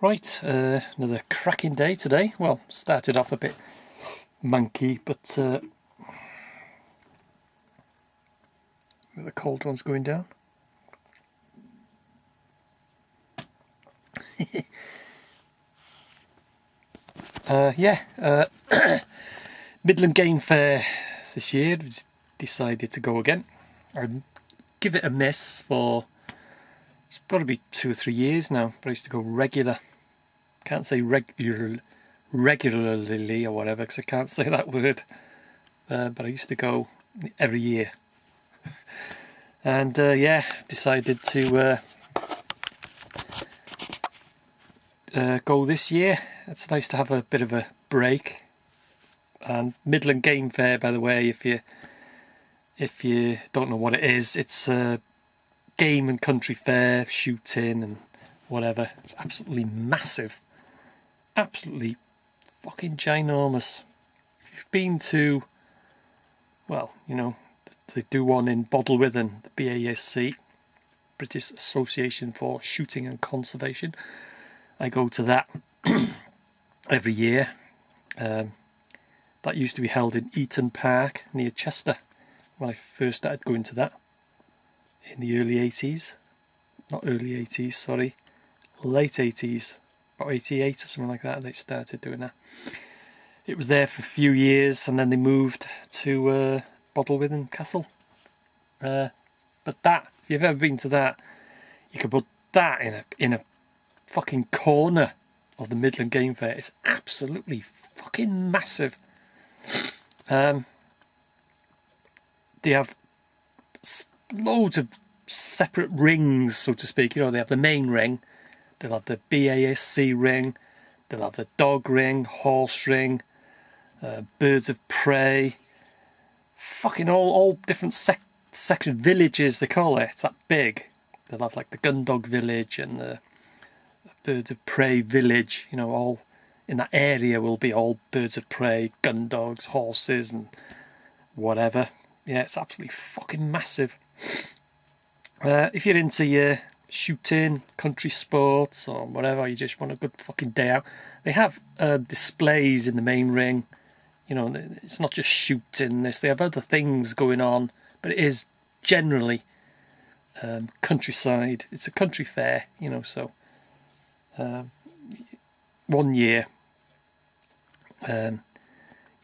Right, another cracking day today. Well, started off a bit manky, but the cold one's going down. Midland Game Fair this year. Decided to go again. I'd give it a miss for, it's got to be 2 or 3 years now, but I used to go regular. Can't say regularly or whatever, because I can't say that word. But I used to go every year. And decided to go this year. It's nice to have a bit of a break. And Midland Game Fair, by the way, if you don't know what it is, it's a game and country fair, shooting and whatever. It's absolutely massive. Absolutely fucking ginormous. If you've been to, well, you know, they do one in Bodelwyddan, the BASC, British Association for Shooting and Conservation. I go to that every year. That used to be held in Eaton Park near Chester when I first started going to that in the early 80s. Not early 80s, sorry. Late 80s. About 88 or something like that, they started doing that. It was there for a few years and then they moved to Bodelwyddan Castle. But that, if you've ever been to that, you could put that in a fucking corner of the Midland Game Fair. It's absolutely fucking massive. They have loads of separate rings, so to speak. You know, they have the main ring, they'll have the BASC ring, they'll have the dog ring, horse ring, birds of prey, fucking all different section villages, they call it. It's that big. They'll have like the gun dog village and the birds of prey village, you know, all in that area will be all birds of prey, gun dogs, horses and whatever. Yeah, it's absolutely fucking massive. If you're into your shooting, country sports or whatever, you just want a good fucking day out, they have displays in the main ring. You know, it's not just shooting this, they have other things going on, but it is generally countryside. It's a country fair, you know, so 1 year, you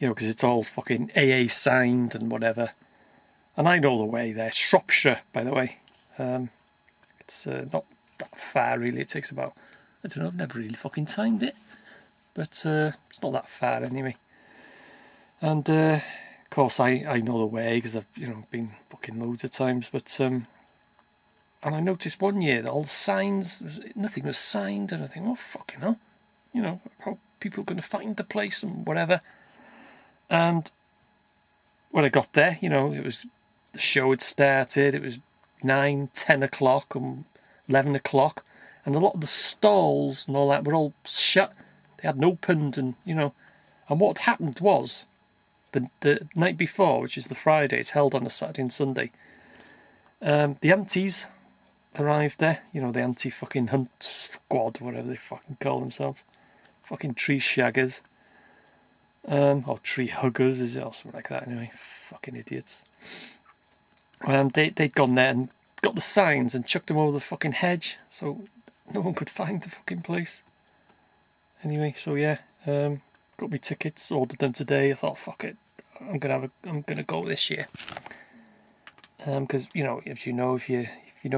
know, because it's all fucking AA signed and whatever. And I know the way there. Shropshire, by the way. It's not that far, really. It takes about, I don't know, I've never really fucking timed it. But it's not that far, anyway. And, of course, I know the way, because I've, you know, been fucking loads of times. But, and I noticed 1 year that all the signs, nothing was signed. And I think, oh, fucking hell. You know, how people are going to find the place and whatever. And when I got there, you know, it was, the show had started, it was 9, 10 o'clock and 11 o'clock, and a lot of the stalls and all that were all shut. They hadn't opened, and, you know, and what happened was, the night before, which is the Friday, it's held on a Saturday and Sunday, the aunties arrived there, you know, the anti-fucking hunt squad, whatever they fucking call themselves, fucking tree shaggers. Or tree huggers, is it, or something like that, anyway. Fucking idiots. They'd gone there and got the signs and chucked them over the fucking hedge, so no one could find the fucking place. Anyway, so yeah, got me tickets, ordered them today. I thought, fuck it, I'm gonna go this year. Because you know, if you know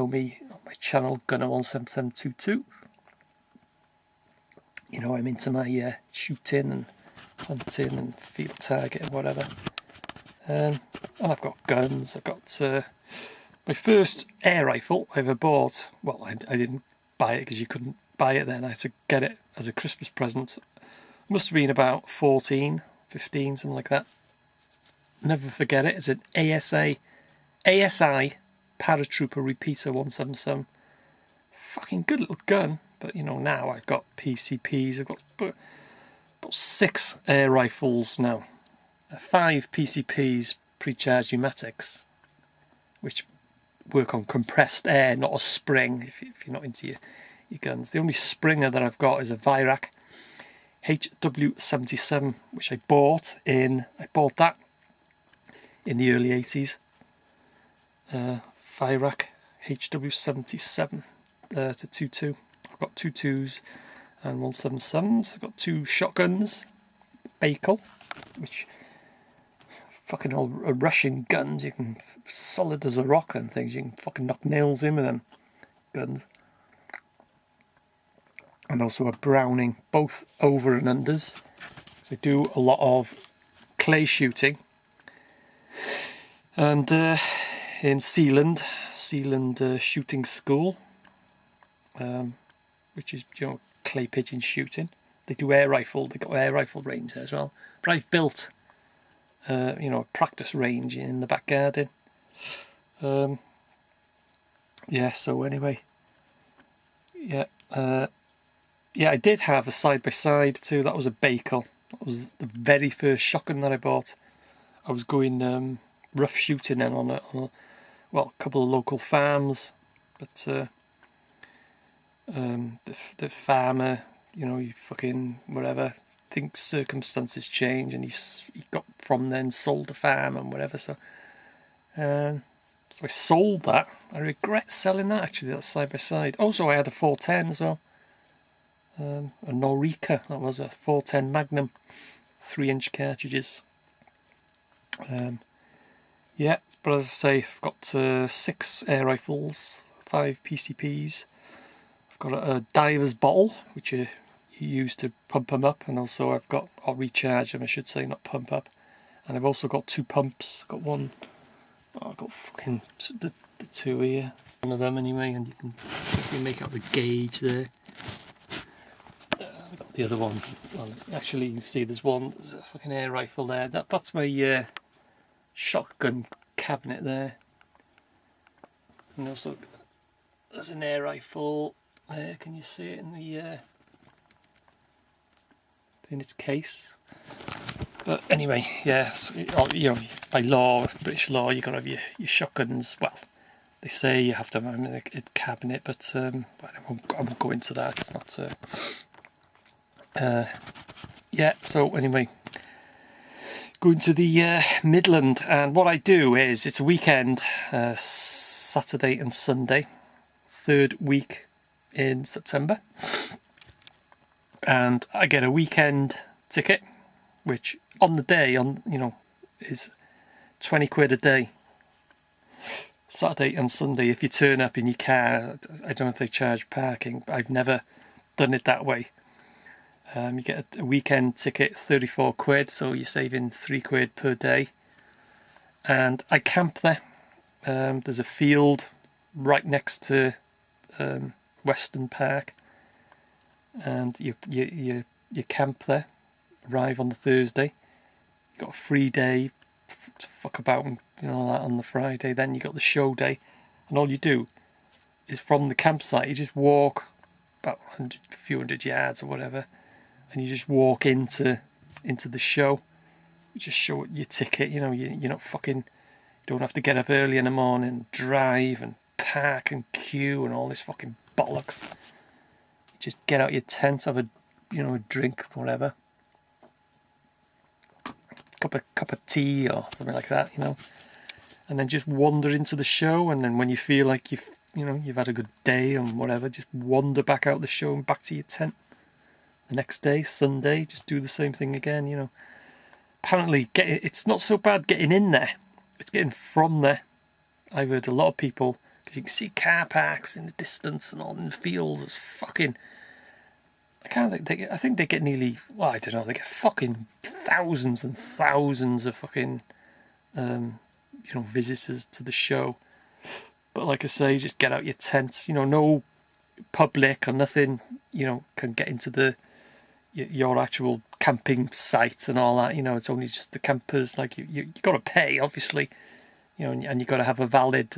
me on my channel, Gunner17722, you know I'm into my shooting and hunting and field target and whatever. And I've got guns. I've got my first air rifle I ever bought. Well, I didn't buy it because you couldn't buy it then. I had to get it as a Christmas present. It must have been about 14, 15, something like that. Never forget it. It's an ASI Paratrooper Repeater 177. Fucking good little gun. But, you know, now I've got PCPs. I've got about 6 air rifles now. 5 PCPs, pre-charged pneumatics, which work on compressed air, not a spring. If you're not into your guns. The only Springer that I've got is a Virac HW77, which I bought that in the early 80s. Virac HW77 to 22. I've got 22s and 177s. I've got 2 shotguns, Bakel, which fucking old Russian guns. You can solid as a rock. Them things you can fucking knock nails in with them guns. And also a Browning, both over and unders. So I do a lot of clay shooting. And in Sealand shooting school, which is, you know, clay pigeon shooting. They do air rifle. They got air rifle range there as well. But I've built, you know, a practice range in the back garden. Yeah. So anyway, yeah. Yeah, I did have a side-by-side too. That was a Bakel. That was the very first shotgun that I bought. I was going rough shooting then on a couple of local farms, but the farmer, you know, you fucking whatever, thinks circumstances change, and he got from then sold the farm and whatever. So I sold that. I regret selling that actually. That side-by-side. Also, I had a 410 as well. A Norica, that was a 410 Magnum, 3-inch cartridges. Yeah, but as I say, I've got 6 air rifles, 5 PCPs. I've got a diver's bottle, which you use to pump them up, and also I've got, or recharge them, I should say, not pump up. And I've also got 2 pumps. I've got one. I've got fucking the 2 here. One of them anyway, and you can make out the gauge there. The other one, well, actually you can see there's a fucking air rifle there. That's my shotgun cabinet there. And also there's an air rifle there. Can you see it in its case? But anyway, yeah, so, you know, by law, British law, you got to have your shotguns. Well, they say you have to have them in a cabinet, but I won't go into that. It's not. Yeah, so anyway, going to the Midland, and what I do is, it's a weekend, Saturday and Sunday, 3rd week in September, and I get a weekend ticket, which on the day, you know, is 20 quid a day, Saturday and Sunday. If you turn up in your car, I don't know if they charge parking, but I've never done it that way. You get a weekend ticket, 34 quid, so you're saving 3 quid per day. And I camp there. There's a field right next to Western Park, and you camp there. Arrive on the Thursday. You got a free day to fuck about and, you know, that on the Friday. Then you got the show day, and all you do is from the campsite you just walk about a few hundred yards or whatever. And you just walk into the show. You just show your ticket. You know, you're not fucking. You don't have to get up early in the morning, drive and park and queue and all this fucking bollocks. You just get out your tent, have a drink, whatever, cup of tea or something like that, you know, and then just wander into the show. And then when you feel like you've had a good day and whatever, just wander back out the show and back to your tent. The next day, Sunday, just do the same thing again, you know. Apparently, it's not so bad getting in there. It's getting from there. I've heard a lot of people, because you can see car parks in the distance and all in the fields. It's fucking... I think they get nearly... Well, I don't know. They get fucking thousands and thousands of fucking, visitors to the show. But like I say, just get out your tents. You know, no public or nothing, you know, can get into your actual camping site and all that. You know, it's only just the campers. Like you got to pay, obviously, you know, and you got to have a valid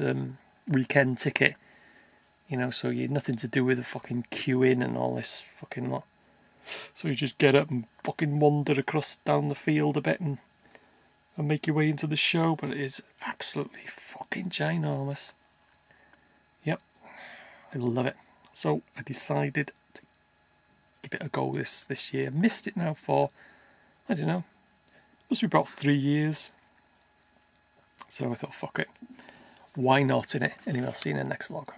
weekend ticket. You know, so you had nothing to do with the fucking queuing and all this fucking lot. So you just get up and fucking wander across down the field a bit and make your way into the show. But it is absolutely fucking ginormous. Yep, I love it. So I decided to give it a go this year. Missed it now for, I don't know, must be about 3 years. So I thought, fuck it. Why not, innit? Anyway, I'll see you in the next vlog.